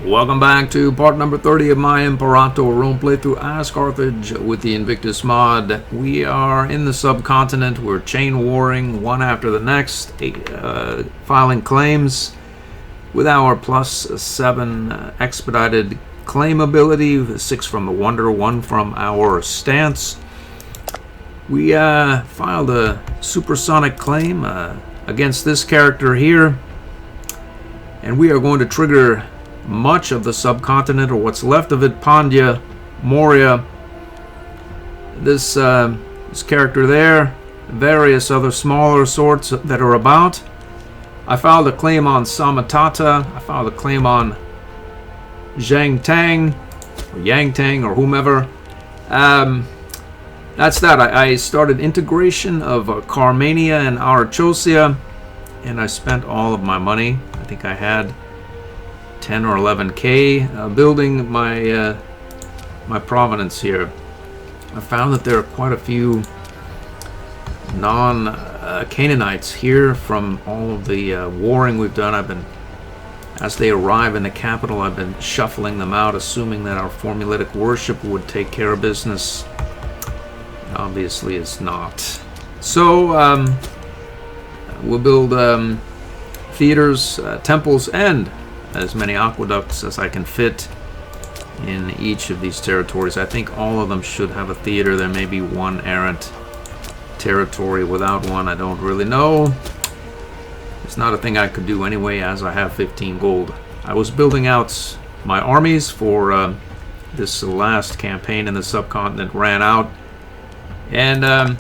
Welcome back to part number 30 of my Imperator role playthrough as Carthage with the Invictus mod. We are in the subcontinent. We're chain warring one after the next, filing claims with our +7 expedited claim ability, 6 from the Wonder, 1 from our stance. We filed a supersonic claim against this character here, and we are going to trigger much of the subcontinent, or what's left of it, Pandya, Moria, this character there, various other smaller sorts that are about. I filed a claim on Samatata, I filed a claim on Zhang Tang, or Yang Tang, or whomever. That's that. I started integration of Carmania and Arachosia, and I spent all of my money. I think I had 10 or 11k building my my province here. I found that there are quite a few non-Canaanites here from all of the warring we've done. As they arrive in the capital, I've been shuffling them out, assuming that our formulatic worship would take care of business. Obviously it's not. So we'll build theaters, temples, and as many aqueducts as I can fit in each of these territories. I think all of them should have a theater. There may be one errant territory without one. I don't really know. It's not a thing I could do anyway, as I have 15 gold. I was building out my armies for this last campaign in the subcontinent ran out, and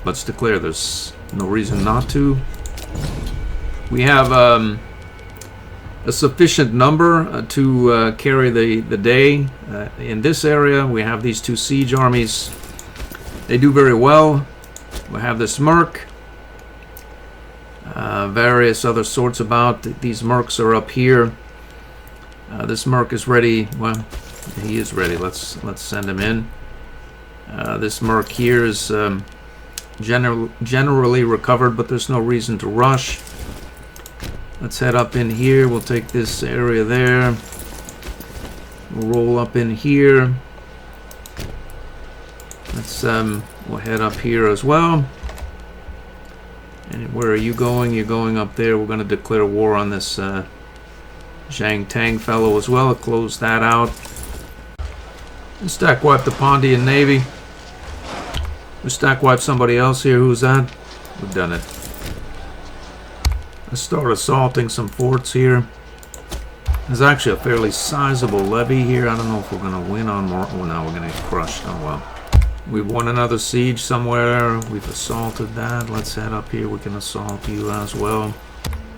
let's declare there's no reason not to. We have a sufficient number to carry the day. In this area, we have these 2 siege armies. They do very well. We have this merc. Various other sorts about. These mercs are up here. This merc is ready. Well, he is ready. Let's send him in. This merc here is generally recovered, but there's no reason to rush. Let's head up in here. We'll take this area there. We'll roll up in here. Let's we'll head up here as well. And where are you going? You're going up there. We're going to declare war on this Zhang Tang fellow as well. Close that out. And stack wipe the Pandyan Navy. We stack wipe somebody else here. Who's that? We've done it. Let's start assaulting some forts here. There's actually a fairly sizable levy here. I don't know if we're going to win on more. Oh, no, we're going to get crushed. Oh, well. We've won another siege somewhere. We've assaulted that. Let's head up here. We can assault you as well.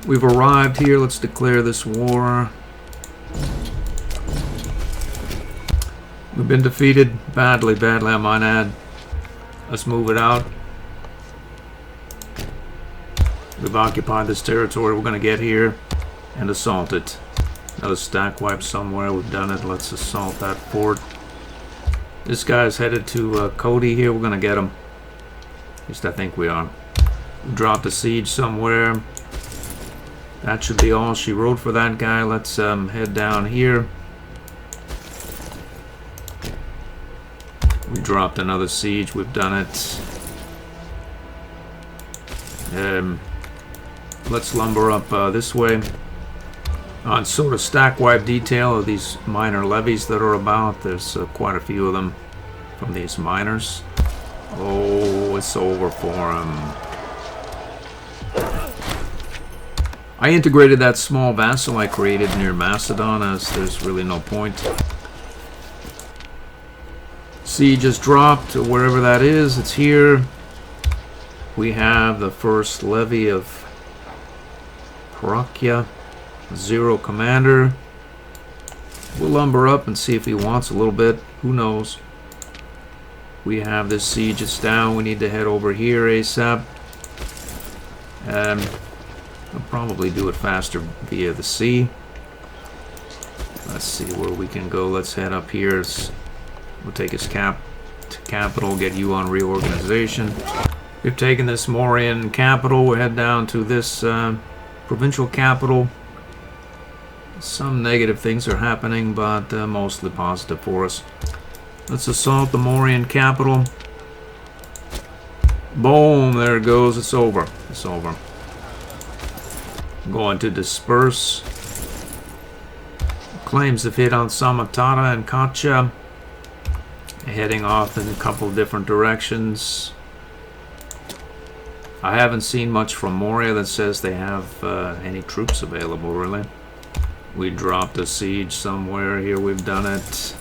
We've arrived here. Let's declare this war. We've been defeated. Badly, I might add. Let's move it out. We've occupied this territory. We're going to get here and assault it. Another stack wipe somewhere. We've done it. Let's assault that fort. This guy's headed to Cody here. We're going to get him. At least I think we are. We dropped a siege somewhere. That should be all she wrote for that guy. Let's head down here. We dropped another siege. We've done it. Let's lumber up this way. On sort of stack wipe detail of these minor levies that are about. There's quite a few of them from these miners. Oh, it's over for them. I integrated that small vassal I created near Macedon, as there's really no point. Siege just dropped to wherever that is. It's here. We have the first levy of Parakya. 0 commander. We'll lumber up and see if he wants a little bit. Who knows? We have this siege. It's down. We need to head over here ASAP. I'll probably do it faster via the sea. Let's see where we can go. Let's head up here. We'll take his capital, get you on reorganization. We've taken this Morian capital. We'll head down to this provincial capital. Some negative things are happening, but mostly positive for us. Let's assault the Mauryan capital. Boom, there it goes. It's over. It's over. Going to disperse. Claims have hit on Samatata and Katcha. Heading off in a couple different directions. I haven't seen much from Moria that says they have any troops available, really. We dropped a siege somewhere here. We've done it.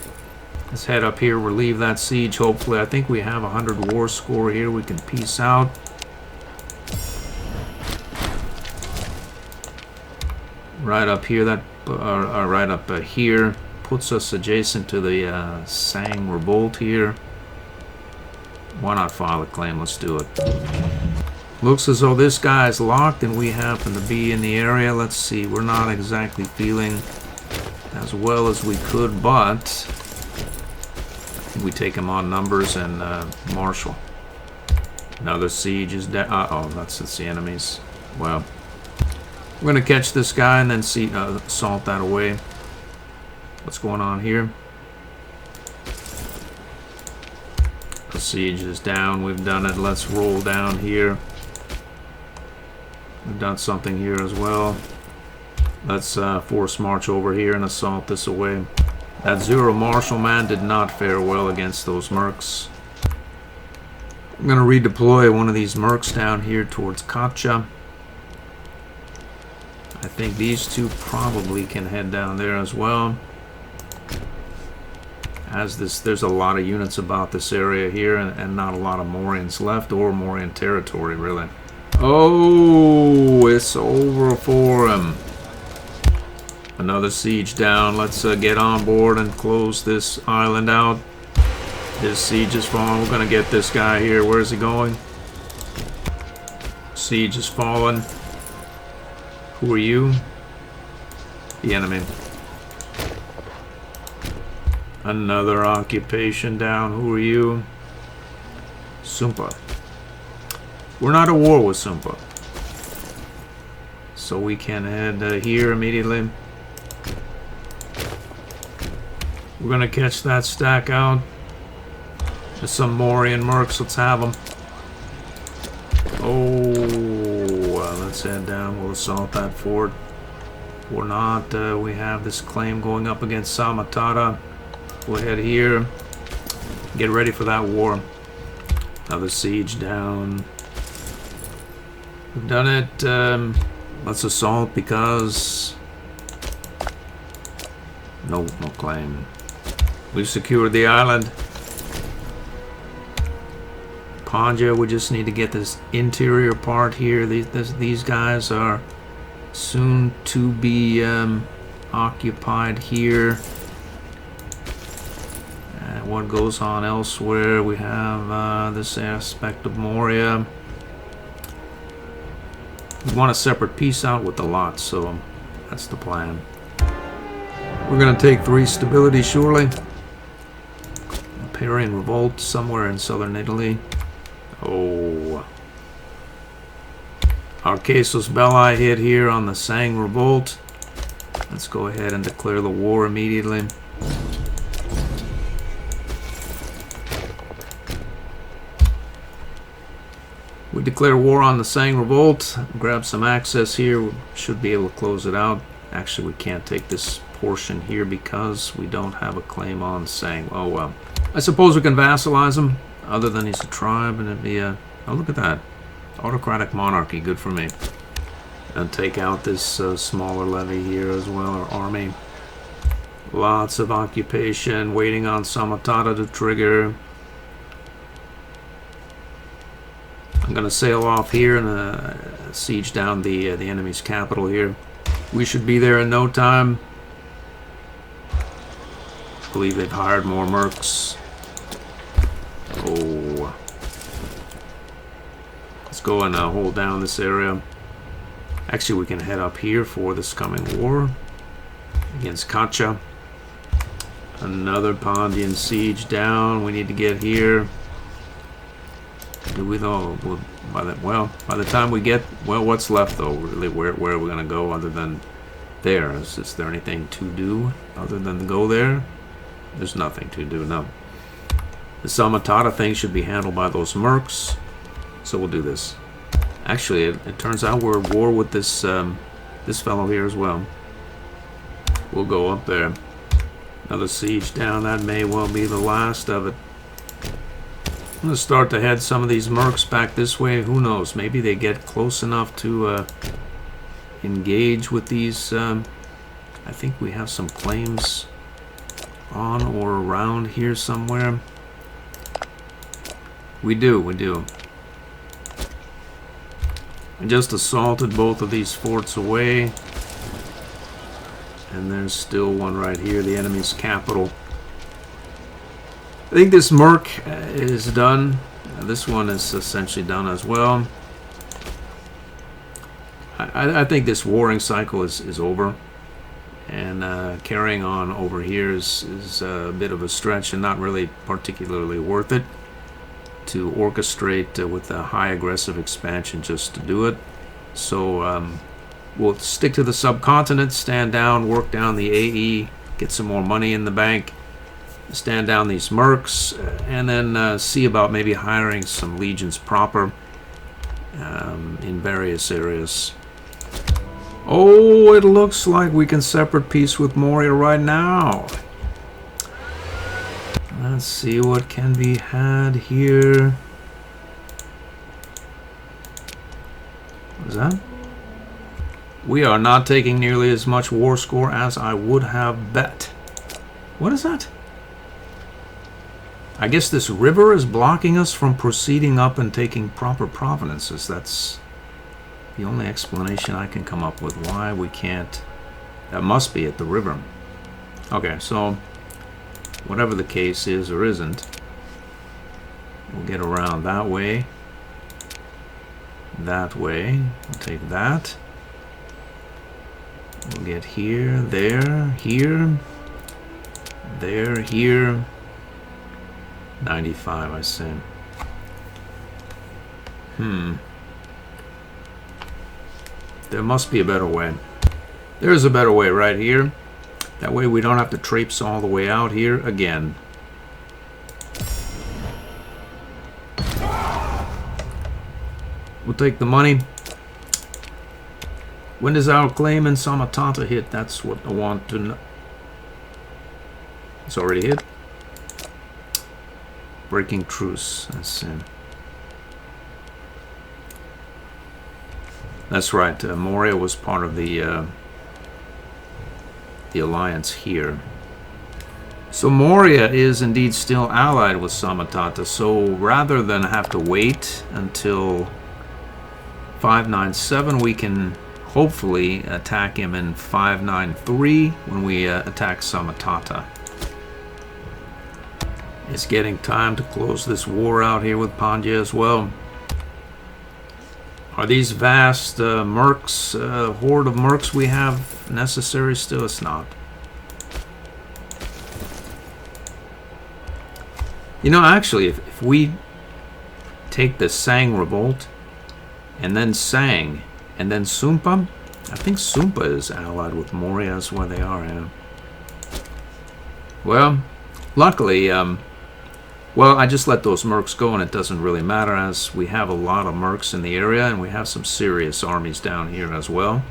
Let's head up here, relieve that siege, hopefully. I think we have 100 war score here. We can peace out. Right up here, that right up here puts us adjacent to the Sang Revolt here. Why not file a claim? Let's do it. Looks as though this guy is locked and we happen to be in the area. Let's see, we're not exactly feeling as well as we could, but we take him on numbers and marshal. Another siege is down. Uh-oh, that's the enemies. Well, we're going to catch this guy and then see assault that away. What's going on here? The siege is down. We've done it. Let's roll down here. We've done something here as well. Let's force march over here and assault this away. That Zero Marshal man did not fare well against those mercs. I'm going to redeploy one of these mercs down here towards Katcha. I think these two probably can head down there as well. As this, there's a lot of units about this area here, and not a lot of Morians left, or Morian territory, really. Oh, it's over for him. Another siege down. Let's get on board and close this island out. His siege is falling. We're going to get this guy here. Where is he going? Siege is fallen. Who are you? The enemy. Another occupation down. Who are you? Sumpa. We're not at war with Sumpa. So we can head here immediately. We're going to catch that stack out. There's some Morian mercs. Let's have them. Oh, let's head down. We'll assault that fort. Or not. We have this claim going up against Samatata. We'll head here. Get ready for that war. Another siege down. We've done it. Let's assault because... No claim. We've secured the island. Panja, we just need to get this interior part here. These guys are soon to be occupied here. And what goes on elsewhere? We have this aspect of Moria. We want a separate piece out with the lot, so that's the plan. We're going to take 3 stability, surely. Imperial Revolt somewhere in southern Italy. Oh. Our Casus Belli hit here on the Sang Revolt. Let's go ahead and declare the war immediately. We declare war on the Sang Revolt. Grab some access here. We should be able to close it out. Actually, we can't take this portion here because we don't have a claim on Sang. Oh well. I suppose we can vassalize him, other than he's a tribe, and it'd be a... Oh, look at that. Autocratic monarchy, good for me. And take out this smaller levy here as well, or army. Lots of occupation, waiting on Samatata to trigger. I'm going to sail off here and siege down the enemy's capital here. We should be there in no time. I believe they've hired more mercs. Oh. Let's go and hold down this area. Actually, we can head up here for this coming war against Katcha. Another Pondian siege down. We need to get here. Do we though? By the time we get, well, what's left though? Really, where are we gonna go other than there. Is there anything to do other than go there? There's nothing to do, no. The Samatata thing should be handled by those mercs, so we'll do this. Actually, it turns out we're at war with this this fellow here as well. We'll go up there. Another siege down. That may well be the last of it. I'm going to start to head some of these mercs back this way. Who knows? Maybe they get close enough to engage with these. I think we have some claims on or around here somewhere. We do. I just assaulted both of these forts away. And there's still one right here, the enemy's capital. I think this merc is done. This one is essentially done as well. I think this warring cycle is over. And carrying on over here is a bit of a stretch and not really particularly worth it to orchestrate with a high aggressive expansion just to do it. So we'll stick to the subcontinent, stand down, work down the AE, get some more money in the bank, stand down these mercs, and then see about maybe hiring some legions proper in various areas. Oh, it looks like we can separate peace with Moria right now. Let's see what can be had here. What is that? We are not taking nearly as much war score as I would have bet. What is that? I guess this river is blocking us from proceeding up and taking proper provinces. That's the only explanation I can come up with why we can't. That must be at the river. Okay, so whatever the case is or isn't, we'll get around that way. That way. We'll take that. We'll get here, there, here, there, here. 95, I say. There must be a better way. There's a better way right here. That way we don't have to traipse all the way out here again. We'll take the money. When does our claim in Samatata hit? That's what I want to know. It's already hit. Breaking truce. That's right. Moria was part of the alliance here. So Moria is indeed still allied with Samatata. So rather than have to wait until 597, we can hopefully attack him in 593 when we attack Samatata. It's getting time to close this war out here with Pandya as well. Are these vast mercs, horde of mercs we have necessary still? It's not. You know, actually, if we take the Sang revolt and then Sang and then Sumpa, I think Sumpa is allied with Moria. That's why they are. Yeah. Well, luckily, well, I just let those mercs go, and it doesn't really matter, as we have a lot of mercs in the area, and we have some serious armies down here as well.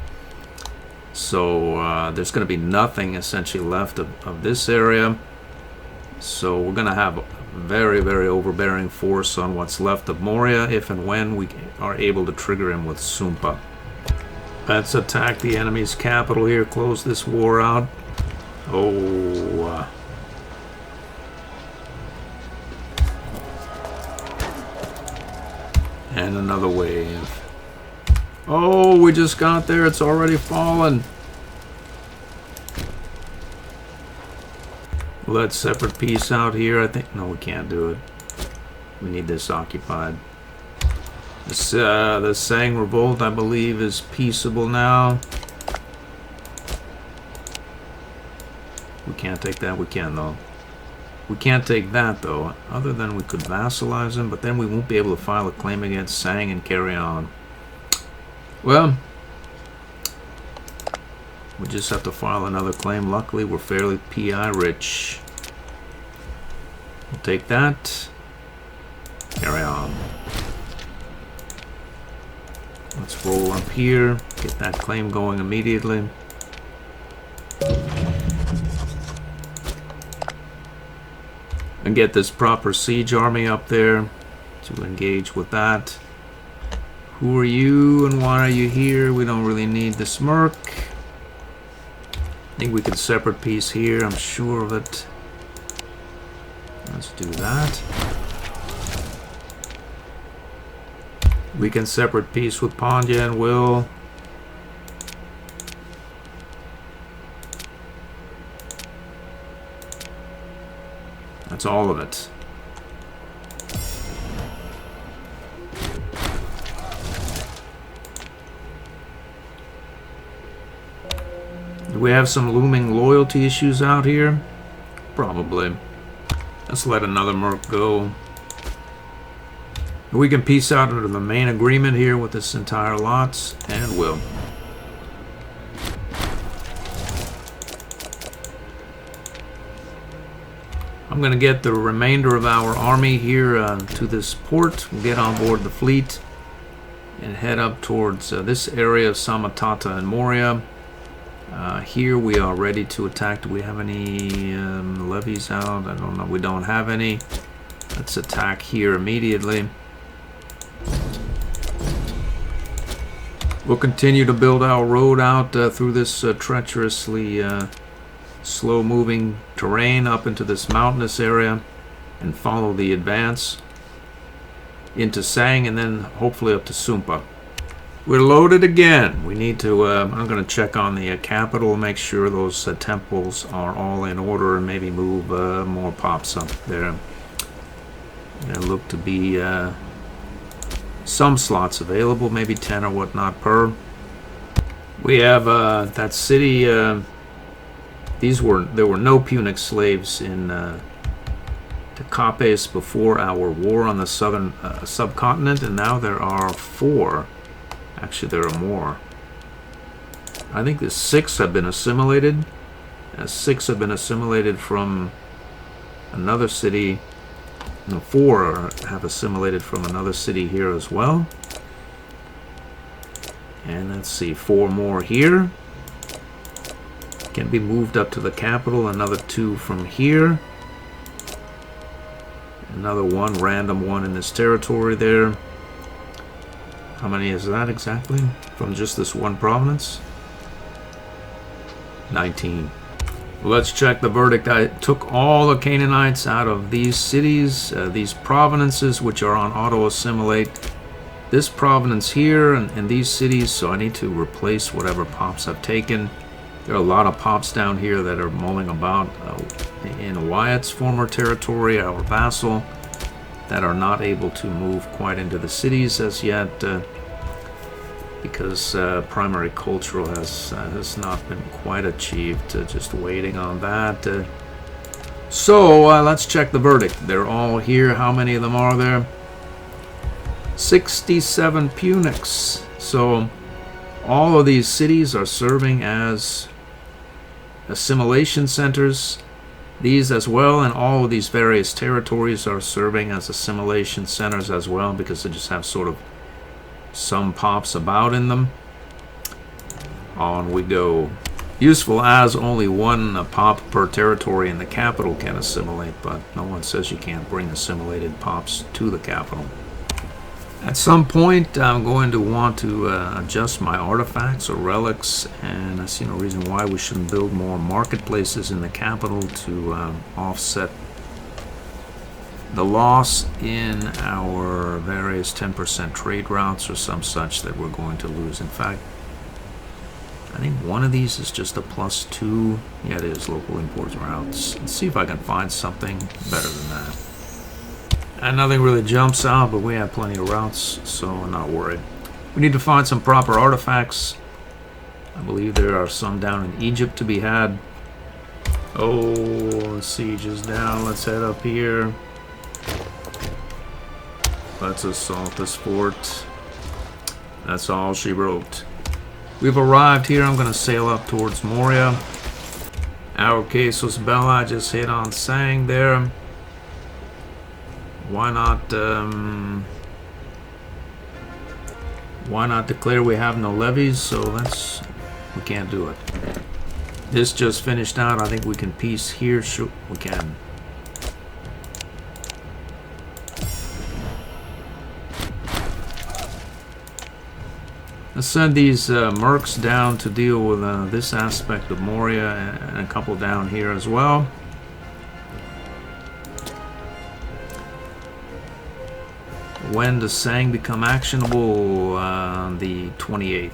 So there's going to be nothing essentially left of this area. So we're going to have a very, very overbearing force on what's left of Moria, if and when we are able to trigger him with Sumpa. Let's attack the enemy's capital here, close this war out. Oh... And another wave. Oh, we just got there. It's already fallen. Let's separate peace out here. I think... No, we can't do it. We need this occupied. This, the Sang revolt, I believe, is peaceable now. We can't take that. We can, though. We can't take that, though, other than we could vassalize him, but then we won't be able to file a claim against Sang and carry on. Well, We just have to file another claim. Luckily, we're fairly PI rich. We'll take that. Carry on. Let's roll up here. Get that claim going immediately. And get this proper siege army up there to engage with that. Who are you and why are you here? We don't really need the smirk. I think we can separate peace here, I'm sure of it. Let's do that. We can separate peace with Pandya and Will. That's all of it. Do we have some looming loyalty issues out here? Probably. Let's let another merc go. We can piece out under the main agreement here with this entire lot, and will. I'm going to get the remainder of our army here to this port. We'll get on board the fleet and head up towards this area of Samatata and Moria. Here we are ready to attack. Do we have any levies out? I don't know. We don't have any. Let's attack here immediately. We'll continue to build our road out through this treacherously slow-moving terrain up into this mountainous area and follow the advance into Sang and then hopefully up to Sumpa. We're loaded again. We need to, I'm going to check on the capital, make sure those temples are all in order and maybe move more pops up there. There look to be some slots available, maybe 10 or whatnot per. We have that city, there were no Punic slaves in Tekapes before our war on the southern subcontinent, and now there are 4. Actually, there are more. I think the 6 have been assimilated. 6 have been assimilated from another city. No, 4 have assimilated from another city here as well. And let's see, 4 more here. Can be moved up to the capital. Another 2 from here. Another 1, random 1 in this territory there. How many is that exactly? From just this one province? 19. Let's check the verdict. I took all the Canaanites out of these cities, these provinces, which are on auto-assimilate. This province here and these cities, so I need to replace whatever pops I've taken. There are a lot of pops down here that are mulling about in Wyatt's former territory, our vassal, that are not able to move quite into the cities as yet because primary cultural has not been quite achieved. Just waiting on that. So let's check the verdict. They're all here. How many of them are there? 67 Punics. So all of these cities are serving as assimilation centers. These as well, and all of these various territories are serving as assimilation centers as well because they just have sort of some pops about in them. On we go. Useful as only 1 pop per territory in the capital can assimilate, but no one says you can't bring assimilated pops to the capital. At some point, I'm going to want to adjust my artifacts or relics, and I see no reason why we shouldn't build more marketplaces in the capital to offset the loss in our various 10% trade routes or some such that we're going to lose. In fact, I think one of these is just a +2. Yeah, it is local imports routes. Let's see if I can find something better than that. And nothing really jumps out, but we have plenty of routes, so I'm not worried. We need to find some proper artifacts. I believe there are some down in Egypt to be had. Oh, siege is down. Let's head up here. Let's assault this fort. That's all she wrote. We've arrived here. I'm going to sail up towards Moria. Our Casus Belli just hit on Sang there. Why not declare we have no levies? So we can't do it. This just finished out. I think we can peace here. Sure, we can. Let's send these mercs down to deal with this aspect of Moria, and a couple down here as well. When does Sang become actionable? The 28th.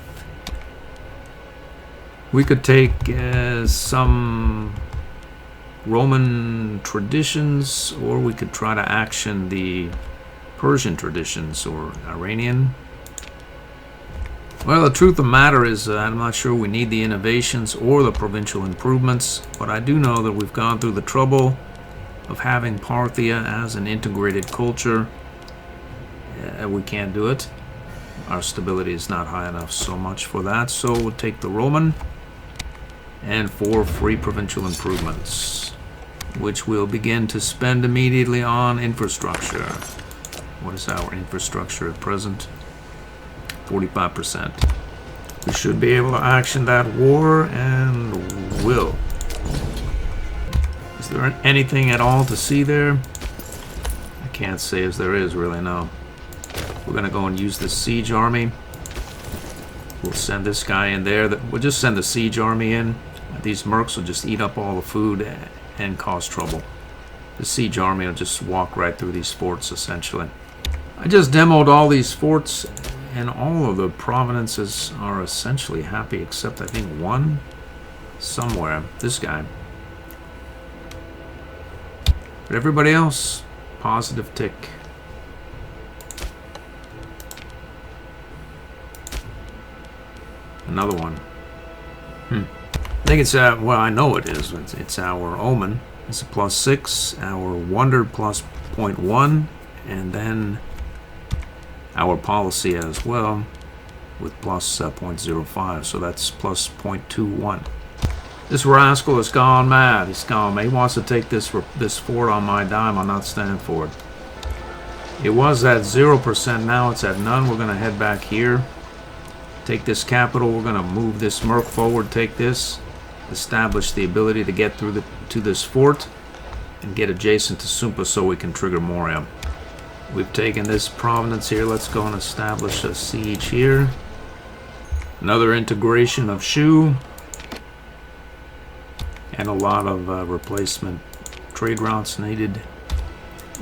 We could take some Roman traditions, or we could try to action the Persian traditions or Iranian. Well, the truth of the matter is I'm not sure we need the innovations or the provincial improvements, but I do know that we've gone through the trouble of having Parthia as an integrated culture. We can't do it. Our stability is not high enough so much for that, so we'll take the Roman and 4 free provincial improvements, which we'll begin to spend immediately on infrastructure. What is our infrastructure at present? 45%. We should be able to action that war, and will. Is there anything at all to see there? I can't say as there is, really, no. We're going to go and use the siege army. We'll send this guy in there. We'll just send the siege army in. These mercs will just eat up all the food and cause trouble. The siege army will just walk right through these forts, essentially. I just demoed all these forts, and all of the provinces are essentially happy, except I think one somewhere. This guy. But everybody else, positive tick. Another one. I think it's, well, I know it is. It's our Omen. It's a +6, our Wonder plus 0.1, and then our Policy as well with plus 0.05, so that's plus 0.21. This rascal has gone mad. He's gone mad. He wants to take this fort on my dime. I'll not stand for it. It was at 0%, now it's at none. We're going to head back here. Take this capital. We're going to move this merc forward, take this, establish the ability to get through to this fort, and get adjacent to Sumpa so we can trigger Moria. We've taken this province here. Let's go and establish a siege here. Another integration of Shu. And a lot of replacement trade routes needed.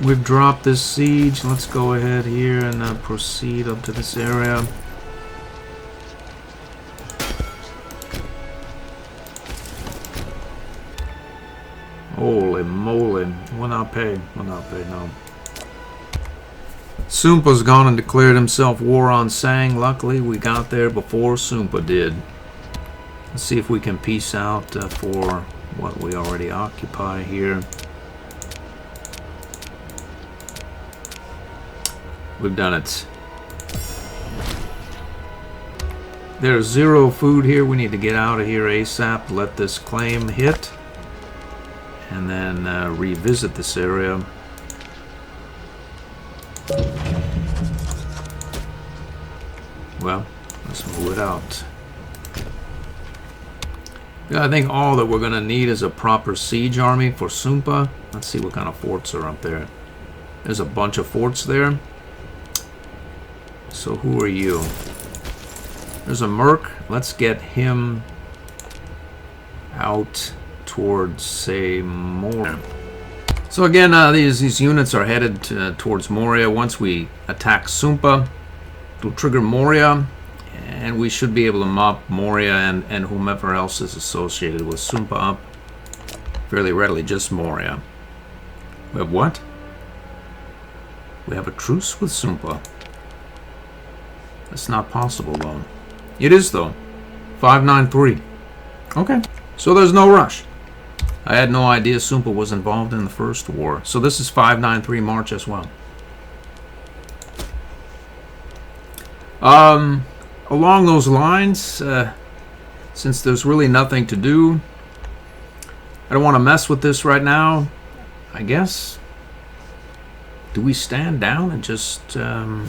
We've dropped this siege. Let's go ahead here and proceed up to this area. Holy moly. Will not pay. Will not pay, no. Sumpa's gone and declared himself war on Sang. Luckily, we got there before Sumpa did. Let's see if we can peace out for what we already occupy here. We've done it. There's 0 food here. We need to get out of here ASAP. Let this claim hit. And then revisit this area. Well, let's move it out. Yeah, I think all that we're going to need is a proper siege army for Sumpa. Let's see what kind of forts are up there. There's a bunch of forts there. So who are you? There's a merc. Let's get him out towards, say, Moria. So again, these units are headed towards Moria. Once we attack Sumpa, it'll trigger Moria, and we should be able to mop Moria and whomever else is associated with Sumpa up fairly readily. Just Moria. We have what? We have a truce with Sumpa. That's not possible, though. It is, though. 593. Okay. So there's no rush. I had no idea Sumpa was involved in the first war. So this is 593 March as well. along those lines, since there's really nothing to do, I don't want to mess with this right now. I guess. Do we stand down and just burn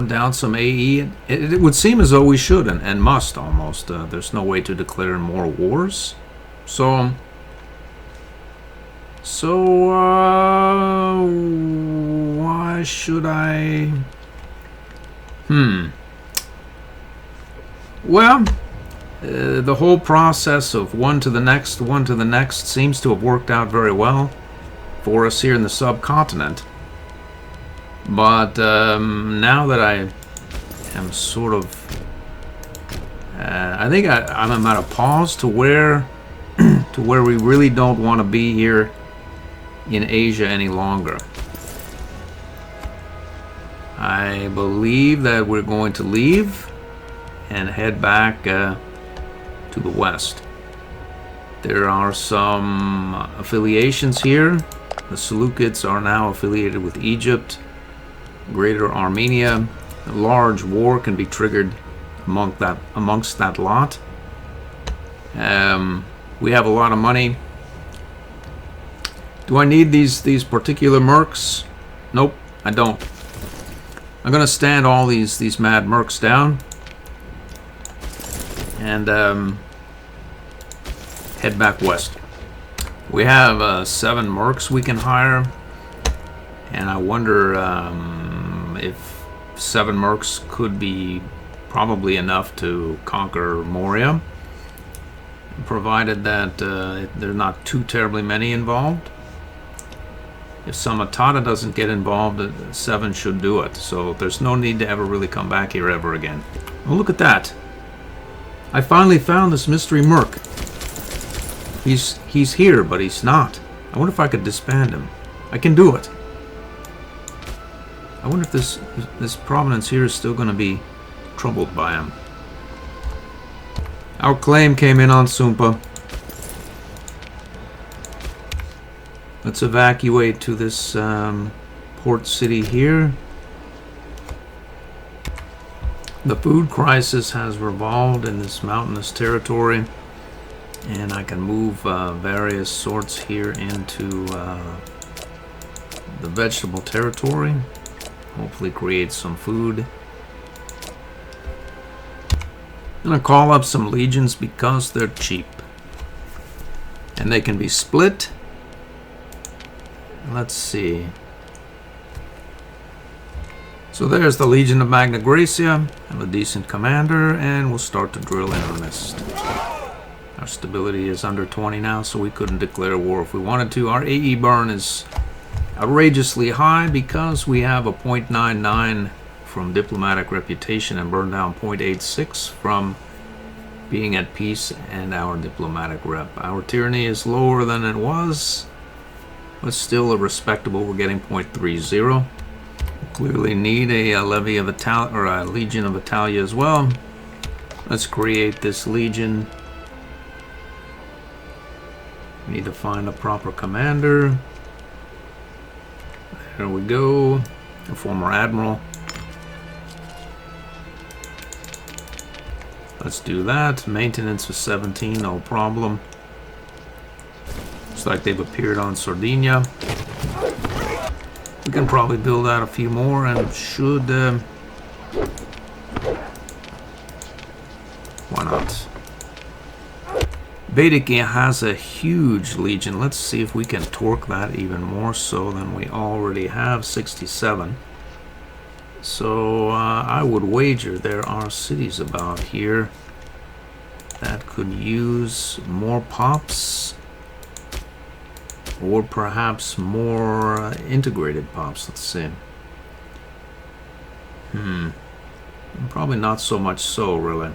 down some AE? It would seem as though we should and must almost. There's no way to declare more wars. So why should I? Well, the whole process of one to the next seems to have worked out very well for us here in the subcontinent. But now that I am sort of, I think I'm at a pause to where we really don't want to be here in Asia any longer. I believe that we're going to leave and head back to the west. There are some affiliations here. The Seleucids are now affiliated with Egypt, Greater Armenia. A large war can be triggered amongst that lot. We have a lot of money. Do I need these particular mercs? Nope, I don't. I'm gonna stand all these mad mercs down and head back west. We have 7 mercs we can hire, and I wonder if 7 mercs could be probably enough to conquer Moria, provided that there are not too terribly many involved. If Samatada doesn't get involved, 7 should do it. So there's no need to ever really come back here ever again. Oh, look at that. I finally found this mystery merc. He's here, but he's not. I wonder if I could disband him. I can do it. I wonder if this prominence here is still going to be troubled by him. Our claim came in on Sumpa. Let's evacuate to this port city here. The food crisis has revolved in this mountainous territory, and I can move various sorts here into the vegetable territory. Hopefully create some food. I'm gonna call up some legions because they're cheap. And they can be split. Let's see. So there's the Legion of Magna Graecia. Have a decent commander, and we'll start to drill in earnest. Our stability is under 20 now, so we couldn't declare war if we wanted to. Our AE burn is outrageously high because we have a 0.99 from diplomatic reputation and burn down 0.86 from being at peace and our diplomatic rep. Our tyranny is lower than it was, but still a respectable. We're getting 0.30. Clearly need a levy of Italia, or a legion of Italia as well. Let's create this legion. We need to find a proper commander. There we go. A former admiral. Let's do that. Maintenance of 17, no problem. Looks like they've appeared on Sardinia. We can probably build out a few more and should... why not? Vedikia has a huge legion. Let's see if we can torque that even more so than we already have. 67. So I would wager there are cities about here that could use more pops. Or perhaps more integrated pops. Let's see. Probably not so much so, really.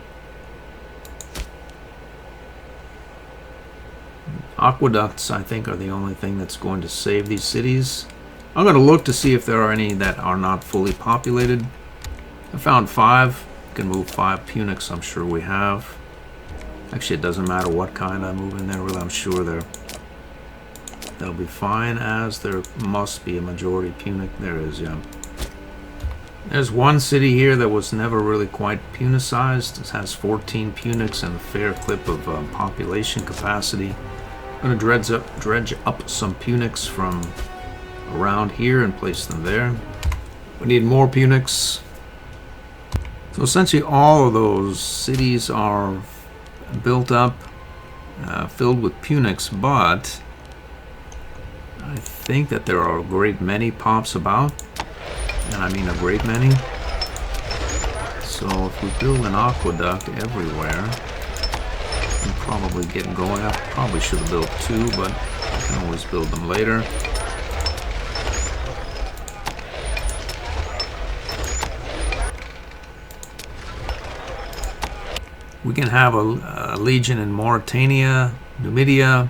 Aqueducts, I think, are the only thing that's going to save these cities. I'm going to look to see if there are any that are not fully populated. I found 5. You can move 5 Punics, I'm sure we have. Actually, it doesn't matter what kind I move in there, really. I'm sure they'll be fine, as there must be a majority Punic. There is, yeah. There's one city here that was never really quite punicized. It has 14 punics and a fair clip of population capacity. I'm going to dredge up some punics from around here and place them there. We need more punics. So essentially all of those cities are built up, filled with punics, but I think that there are a great many pops about, and I mean a great many. So if we build an aqueduct everywhere, we can probably get going. I probably should have built two, but I can always build them later. We can have a legion in Mauritania, Numidia,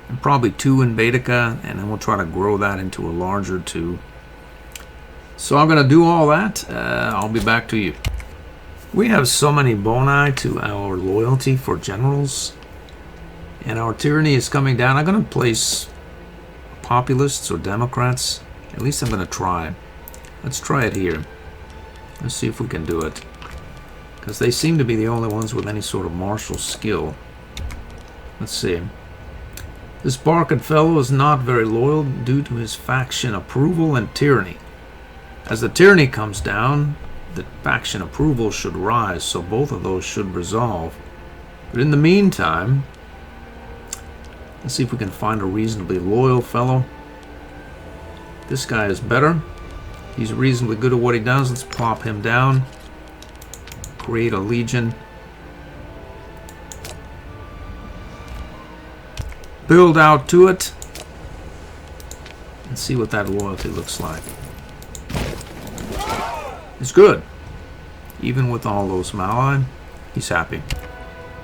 and probably two in Baetica, and then we'll try to grow that into a larger two. So I'm going to do all that. I'll be back to you. We have so many boni to our loyalty for generals, and our tyranny is coming down. I'm going to place populists or Democrats. At least I'm going to try. Let's try it here. Let's see if we can do it, because they seem to be the only ones with any sort of martial skill. Let's see. This Barked fellow is not very loyal due to his faction approval and tyranny. As the tyranny comes down, the faction approval should rise, so both of those should resolve. But in the meantime, let's see if we can find a reasonably loyal fellow. This guy is better. He's reasonably good at what he does. Let's plop him down. Create a legion. Build out to it. And see what that loyalty looks like. It's good. Even with all those Malai, he's happy.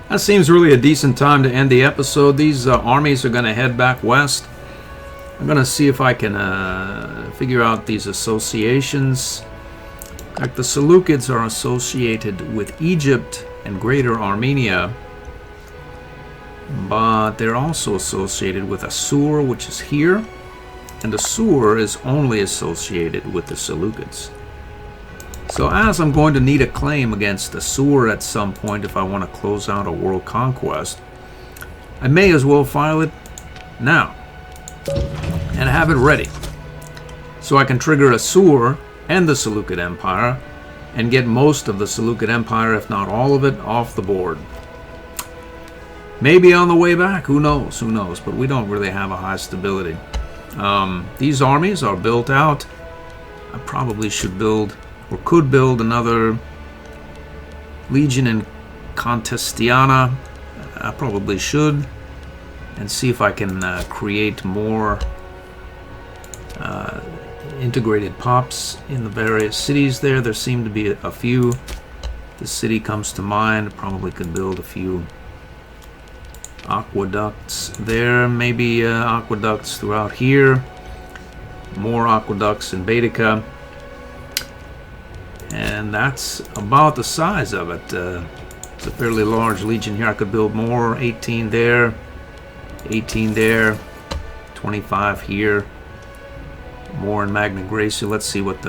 That seems really a decent time to end the episode. These armies are going to head back west. I'm going to see if I can figure out these associations. Like the Seleucids are associated with Egypt and Greater Armenia, but they're also associated with Assur, which is here, and Assur is only associated with the Seleucids. So as I'm going to need a claim against Assur at some point if I want to close out a world conquest, I may as well file it now and have it ready, so I can trigger Assur and the Seleucid Empire and get most of the Seleucid Empire, if not all of it, off the board. Maybe on the way back, who knows, but we don't really have a high stability. These armies are built out. I probably should build, or could build, another legion in Contestiana. I probably should, and see if I can create more integrated pops in the various cities there. There seem to be a few. This city comes to mind. Probably could build a few aqueducts there, maybe aqueducts throughout here, more aqueducts in Baetica, and that's about the size of it. It's a fairly large legion here. I could build more. 18 there, 18 there, 25 here, more in Magna Graecia. Let's see what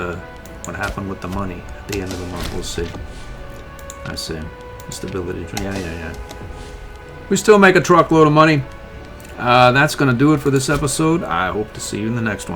happened with the money at the end of the month. We'll see. I see. Stability. Yeah. We still make a truckload of money. That's going to do it for this episode. I hope to see you in the next one.